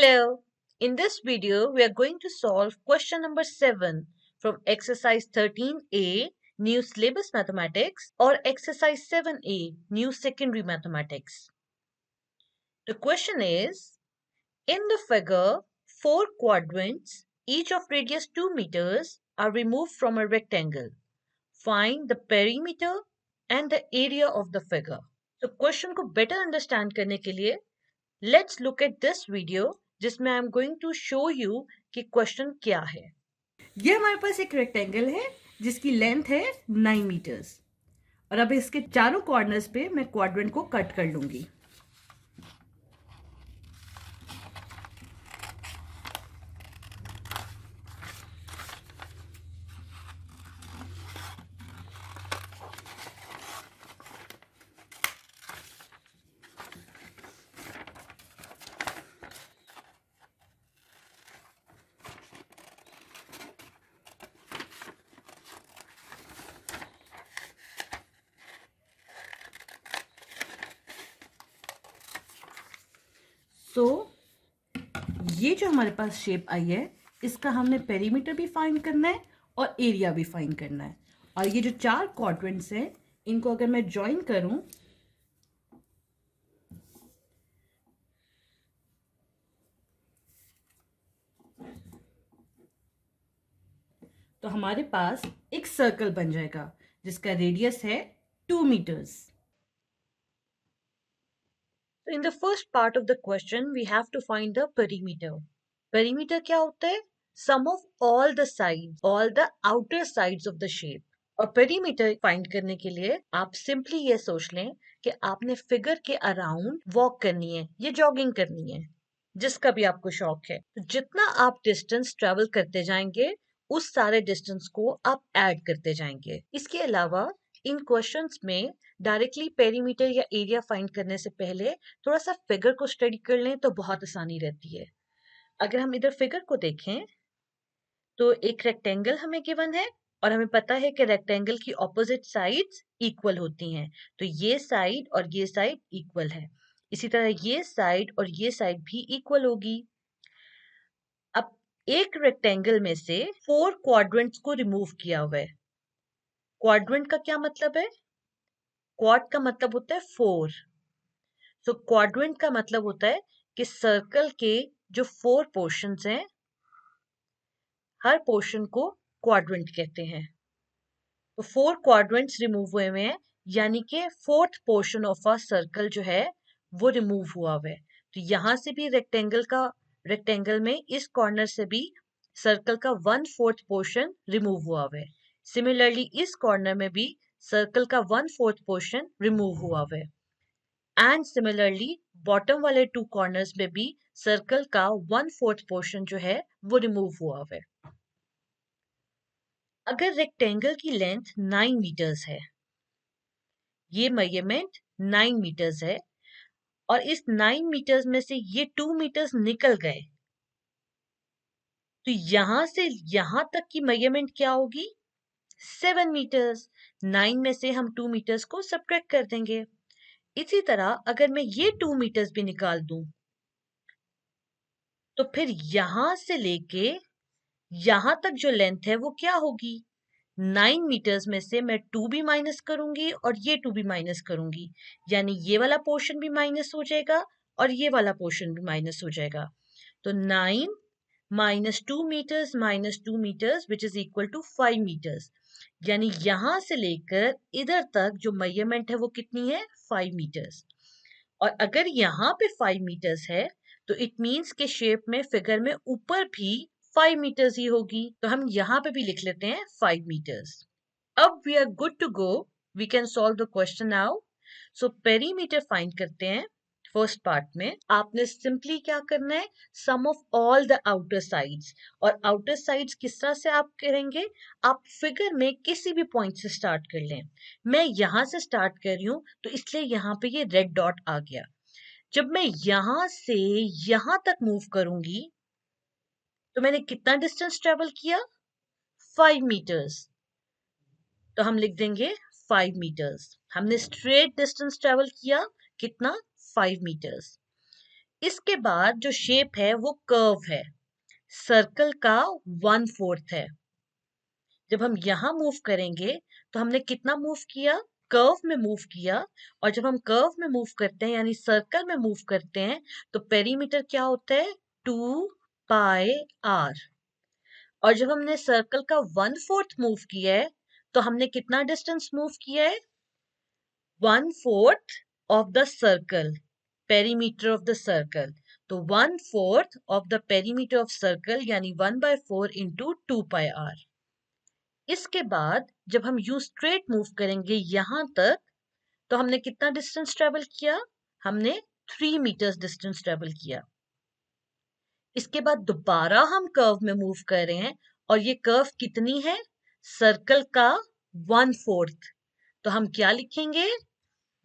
Hello, in this video we are going to solve question number 7 from exercise 13A, New Syllabus Mathematics, or exercise 7A, New Secondary Mathematics. The question is, in the figure, 4 quadrants, each of radius 2 meters, are removed from a rectangle. Find the perimeter and the area of the figure. तो question को better understand करने के लिए let's look at this video जिसमें I am going to show you कि question क्या है। ये हमारे पास एक रेक्टेंगल है जिसकी लेंथ है 9 मीटर्स और अब इसके चारों कॉर्नर्स पे मैं क्वाड्रेंट को कट कर लूंगी। तो ये जो हमारे पास शेप आई है इसका हमने पेरीमीटर भी फाइंड करना है और एरिया भी फाइंड करना है। और ये जो चार क्वाड्रेंट्स हैं इनको अगर मैं ज्वाइन करूं तो हमारे पास एक सर्कल बन जाएगा जिसका रेडियस है 2 metres. So in the first part of the question we have to find the perimeter. Perimeter क्या होता है? Sum of all the sides, all the outer sides of the shape. और पेरीमीटर फाइंड करने के लिए आप simply ये सोच लें कि आपने फिगर के अराउंड वॉक करनी है या जॉगिंग करनी है, जिसका भी आपको शौक है। तो जितना आप डिस्टेंस ट्रेवल करते जाएंगे उस सारे डिस्टेंस को आप ऐड करते जाएंगे। इसके अलावा इन क्वेश्चंस में डायरेक्टली पेरीमीटर या एरिया फाइंड करने से पहले थोड़ा सा फिगर को स्टडी कर लें तो बहुत आसानी रहती है। अगर हम इधर फिगर को देखें तो एक रेक्टेंगल हमें गिवन है और हमें पता है कि रेक्टेंगल की ऑपोजिट साइड्स इक्वल होती हैं, तो ये साइड और ये साइड इक्वल है। इसी तरह ये साइड और ये साइड भी इक्वल होगी। अब एक रेक्टेंगल में से 4 क्वाड्रेंट्स को रिमूव किया हुआ है। क्वाड्रेंट का क्या मतलब है? क्वाड का मतलब होता है 4। सो क्वाड्रेंट का मतलब होता है कि सर्कल के जो 4 पोर्शंस हैं हर पोर्शन को क्वाड्रेंट कहते हैं। तो 4 क्वाड्रेंट्स रिमूव हुए हैं यानी कि 4th portion of a circle जो है वो रिमूव हुआ हुआ है। तो यहां से भी रेक्टेंगल में इस कॉर्नर से भी सर्कल का 1/4 पोर्शन रिमूव हुआ हुआ है। सिमिलरली इस कॉर्नर में भी सर्कल का 1/4 पोर्शन रिमूव हुआ हुआ है एंड सिमिलरली बॉटम वाले 2 कॉर्नर्स में भी सर्कल का 1/4 पोर्शन जो है वो रिमूव हुआ हुआ है। अगर रेक्टेंगल की लेंथ 9 मीटर्स है, ये मेजरमेंट 9 मीटर्स है और इस 9 मीटर्स में से ये 2 मीटर्स निकल गए, तो यहां से यहां तक की मेजरमेंट क्या होगी? 7 मीटर्स। 9 में से हम 2 मीटर्स को सब्ट्रैक्ट कर देंगे। इसी तरह अगर मैं ये 2 मीटर्स भी निकाल दूं तो फिर यहां से लेके यहां तक जो लेंथ है वो क्या होगी? 9 मीटर्स में से मैं 2 भी माइनस करूंगी और ये 2 भी माइनस करूंगी, यानी ये वाला पोर्शन भी माइनस हो जाएगा और ये वाला पोर्शन भी माइनस हो जाएगा। तो 9 minus 2 metres which is equal to 5 metres, यानी यहां से लेकर इधर तक जो मेजरमेंट है वो कितनी है? 5 मीटर्स। और अगर यहाँ पे 5 मीटर्स है तो इट मीन्स के शेप में फिगर में ऊपर भी 5 मीटर्स ही होगी, तो हम यहाँ पे भी लिख लेते हैं 5 मीटर्स। अब we are good to go, we can solve the question now. So perimeter फाइंड करते हैं। फर्स्ट पार्ट में आपने सिंपली क्या करना है? Sum of all the outer sides. और आउटर साइड्स किस तरह से आप करेंगे? आप फिगर में किसी भी पॉइंट से स्टार्ट कर लें। मैं यहां से स्टार्ट कर रही हूं तो इसलिए यहाँ पे ये रेड डॉट आ गया। जब मैं यहां से यहां तक मूव करूंगी तो मैंने कितना डिस्टेंस ट्रेवल किया? 5 मीटर्स। तो हम लिख देंगे 5 मीटर्स। हमने स्ट्रेट डिस्टेंस ट्रेवल किया कितना? 5 मीटर्स। इसके बाद जो शेप है वो कर्व है, सर्कल का 1/4 है। जब हम यहाँ मूव करेंगे तो हमने कितना मूव किया, कर्व में मूव किया। और जब हम कर्व में मूव करते हैं यानी सर्कल में मूव करते हैं तो पेरीमीटर क्या होता है, 2πr। और जब हमने सर्कल का 1/4 मूव किया है तो हमने कितना डिस्टेंस मूव किया है, 1/4 of the circle, perimeter of the circle। तो 1/4 of the perimeter of circle यानी 1/4 into 2πr। इसके बाद जब हम यू स्ट्रेट मूव करेंगे यहां तक तो हमने कितना डिस्टेंस ट्रेवल किया, हमने 3 मीटर्स डिस्टेंस ट्रेवल किया। इसके बाद दोबारा हम कर्व में मूव कर रहे हैं और ये कर्व कितनी है, सर्कल का 1/4। तो हम क्या लिखेंगे,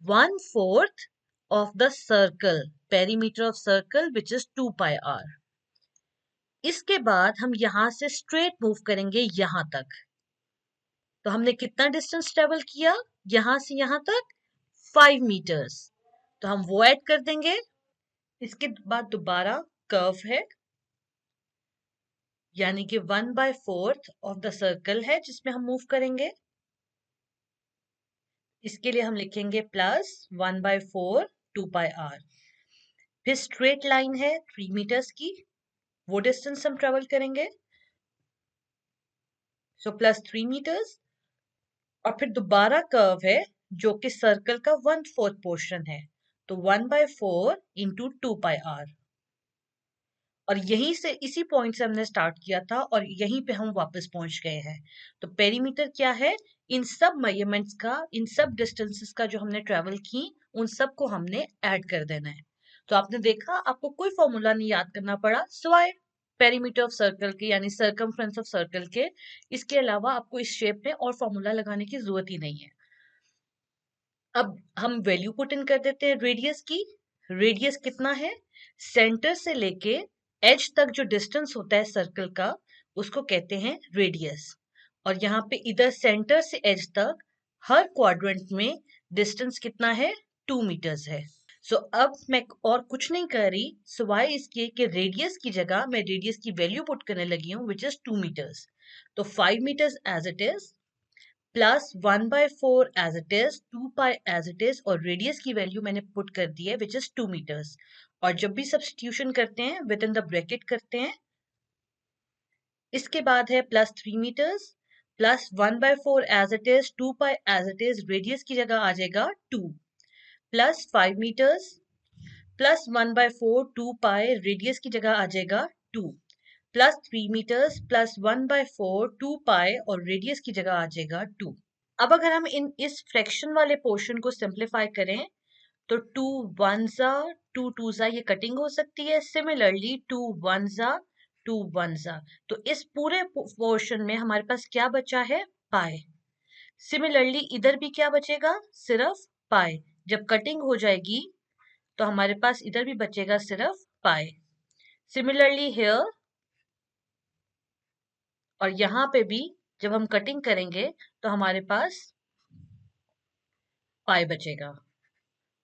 1/4 of the circle, perimeter of circle which is 2πr। इसके बाद हम यहां से स्ट्रेट मूव करेंगे यहां तक। तो हमने कितना डिस्टेंस ट्रेवल किया, यहां से यहां तक 5 मीटर्स। तो हम वो ऐड कर देंगे। इसके बाद दोबारा कर्व है यानी कि 1/4 ऑफ द सर्कल है जिसमें हम मूव करेंगे। इसके लिए हम लिखेंगे प्लस 1/4 2πr। फिर स्ट्रेट लाइन है 3 मीटर्स की, वो डिस्टेंस हम ट्रेवल करेंगे, सो प्लस 3 मीटर्स। और फिर दोबारा कर्व है जो कि सर्कल का 1/4 पोर्शन है, तो 1/4 इंटू 2πr। और यहीं से इसी पॉइंट से हमने स्टार्ट किया था और यहीं पे हम वापस पहुंच गए हैं। तो पेरीमीटर क्या है, इन सब मेजरमेंट्स का, इन सब डिस्टेंसेस का जो हमने ट्रेवल की उन सब को हमने ऐड कर देना है। तो आपने देखा आपको कोई फॉर्मूला नहीं याद करना पड़ा सिवाय पेरीमीटर ऑफ सर्कल के यानी सर्कमफ्रेंस ऑफ सर्कल के। इसके अलावा आपको इस शेप में और फॉर्मूला लगाने की जरूरत ही नहीं है। अब हम वैल्यू पुट इन कर देते हैं रेडियस की। रेडियस कितना है, सेंटर से लेके एज तक जो डिस्टेंस होता है सर्कल का उसको कहते हैं रेडियस। और यहाँ पे इधर सेंटर से एज तक हर क्वाड्रेंट में डिस्टेंस कितना है, 2 मीटर्स है। सो अब मैं और कुछ नहीं कर रही सिवाय इसके कि रेडियस की जगह मैं रेडियस की वैल्यू पुट करने लगी हूँ विच इज 2 मीटर्स। तो 5 metres as it is plus 1/4 as it is, 2π as it is, और रेडियस की वैल्यू मैंने पुट कर दी है विच इज 2 मीटर्स। और जब भी सब्स्टिट्यूशन करते हैं विद इन द ब्रैकेट करते हैं। इसके बाद है plus 3 metres plus 1/4 as it is, 2π as it is, radius की जगह आ जाएगा 2, प्लस 5 मीटर्स प्लस 1/4 2π, रेडियस की जगह आ जाएगा 2, प्लस 3 मीटर्स प्लस 1/4 2π और रेडियस की जगह आ जाएगा 2। अब अगर हम इस फ्रैक्शन वाले पोर्शन को सिंप्लीफाई करें तो 2 1 जा 2 2 जा ये कटिंग हो सकती है। सिमिलरली 2 1 जा 2 1 जा, तो इस पूरे पोर्शन में हमारे पास क्या बचा है, पाई। सिमिलरली इधर भी क्या बचेगा, सिर्फ पाई। जब कटिंग हो जाएगी तो हमारे पास इधर भी बचेगा सिर्फ पाई। सिमिलरली हियर और यहाँ पे भी जब हम कटिंग करेंगे तो हमारे पास पाई बचेगा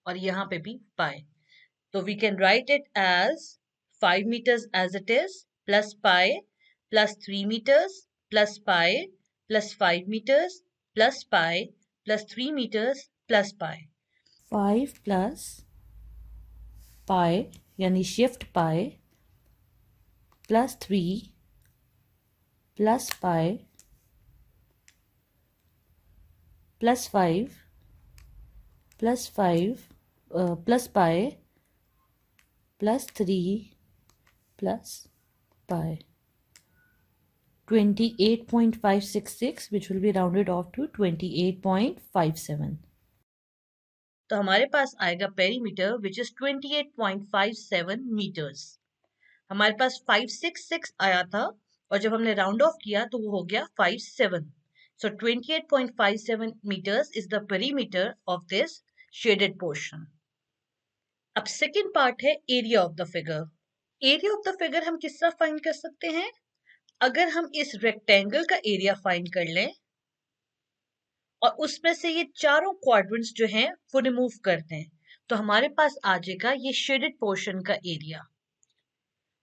और यहाँ पे भी पाई। तो we can write it as 5 meters as it is plus pi plus 3 meters plus pi plus 5 meters plus pi plus 3 meters plus pi। 5 plus pi यानी shift pi plus 3 plus pi plus 5 plus 5 plus pi plus 3 plus pi 28.566 which will be rounded off to 28.57। तो हमारे पास आएगा perimeter which is 28.57 metres. हमारे पास 566 आया था और जब हमने राउंड ऑफ किया तो वो हो गया 57। So 28.57 meters is the perimeter of this shaded portion। अब सेकेंड पार्ट है area of the figure. Area of the figure हम किस तरह फाइंड कर सकते हैं, अगर हम इस रेक्टेंगल का एरिया फाइंड कर लें और उसमें से ये चारों क्वाड्रेंट्स जो हैं वो रिमूव कर दें तो हमारे पास आ जाएगा ये शेडेड पोर्शन का एरिया।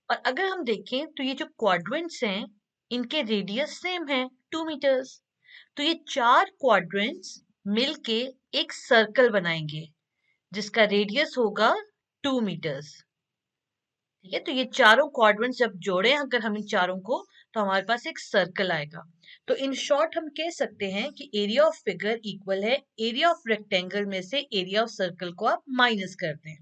और अगर हम देखें तो ये जो क्वाड्रेंट्स हैं इनके रेडियस सेम है 2 मीटर्स। तो ये 4 क्वाड्रेंट्स मिलके एक सर्कल बनाएंगे जिसका रेडियस होगा 2 मीटर्स। ठीक है, तो ये चारों क्वाड्रेंट्स जब जोड़े अगर हम इन चारों को तो हमारे पास एक सर्कल आएगा। तो इन शॉर्ट हम कह सकते हैं कि एरिया ऑफ फिगर इक्वल है एरिया ऑफ रेक्टेंगल में से एरिया ऑफ सर्कल को आप माइनस कर दें।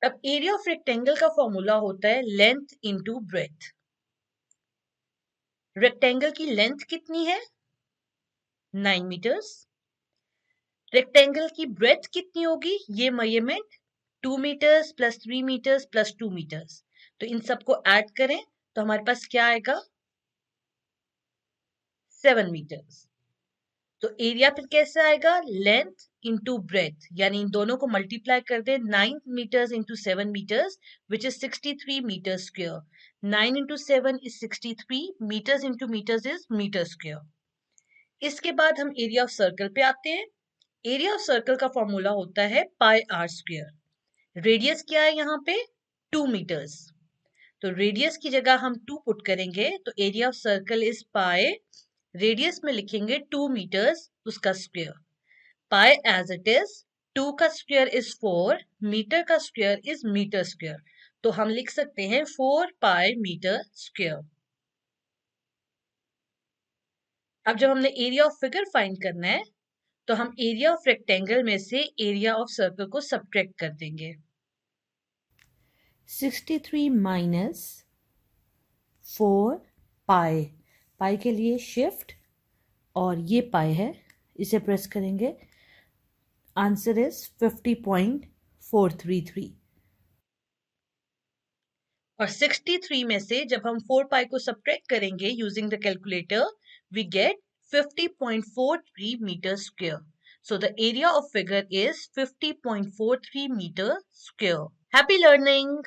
अब एरिया ऑफ रेक्टेंगल का फॉर्मूला होता है लेंथ इंटू ब्रेथ। रेक्टेंगल की लेंथ कितनी है 9 मीटर्स। रेक्टेंगल की ब्रेथ कितनी होगी ये measurement 2 metres plus 3 metres plus 2 metres. तो इन सबको ऐड करें तो हमारे पास क्या आएगा 7 मीटर्स। तो एरिया फिर कैसे आएगा लेंथ इंटू ब्रेथ, यानी इन दोनों को मल्टीप्लाई कर दे 9 metres into 7 metres which is 63 metre square. 9 into 7 is 63 metres into metres is metre square. इसके बाद हम एरिया ऑफ सर्कल पे आते हैं। एरिया ऑफ सर्कल का फॉर्मूला होता है पाई आर स्क्वायर। रेडियस क्या है यहाँ पे 2 मीटर्स। तो रेडियस की जगह हम 2 पुट करेंगे तो area of circle is pi, radius में लिखेंगे 2 मीटर्स उसका square. Pi as it is 2 का स्क्वायर इज 4, मीटर का स्क्वायर इज मीटर स्क्वायर। तो हम लिख सकते हैं 4 पाई मीटर स्क्वायर। अब जब हमने एरिया ऑफ फिगर फाइंड करना है तो हम एरिया ऑफ रेक्टेंगल में से एरिया ऑफ सर्कल को सब्ट्रैक्ट कर देंगे। 63 माइनस 4 पाई, पाई के लिए शिफ्ट और ये पाई है इसे प्रेस करेंगे, आंसर इज 50.433। और 63 में से जब हम 4 पाई को सब्ट्रैक्ट करेंगे using the calculator we get 50.43 metre square. So the area of figure is 50.43 meter square. Happy learning!